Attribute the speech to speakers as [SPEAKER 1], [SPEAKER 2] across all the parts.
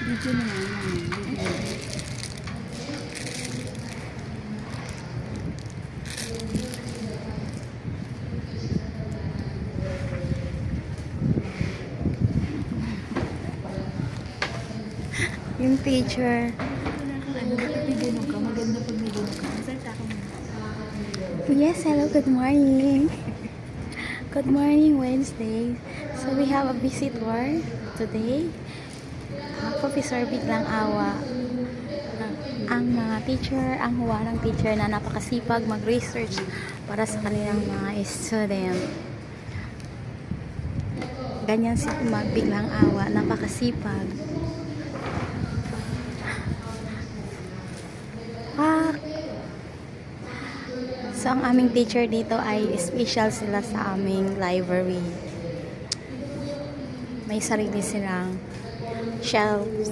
[SPEAKER 1] Video na naman.
[SPEAKER 2] Yung teacher.
[SPEAKER 1] Ano, dapat may ganun ka. Maganda pag may ganun ka. Salta ka muna.
[SPEAKER 2] Yes, hello, good morning. Good morning, Wednesday. So we have a visitor today. Professor Biglang Awa. Ang mga teacher, ang huwa ng teacher na napakasipag mag-research para sa kanilang mga student. Ganyan si Biglang Awa, napakasipag. So, ang aming teacher dito ay special sila sa aming library. May sarili silang shelves.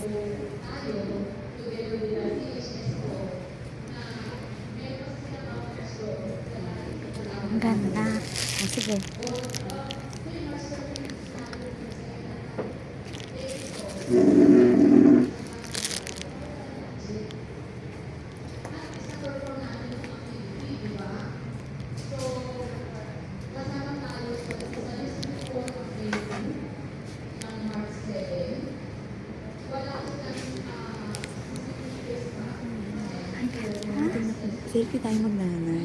[SPEAKER 2] Ang ganda. Oh, sige.
[SPEAKER 1] Selfie tayo magnanay.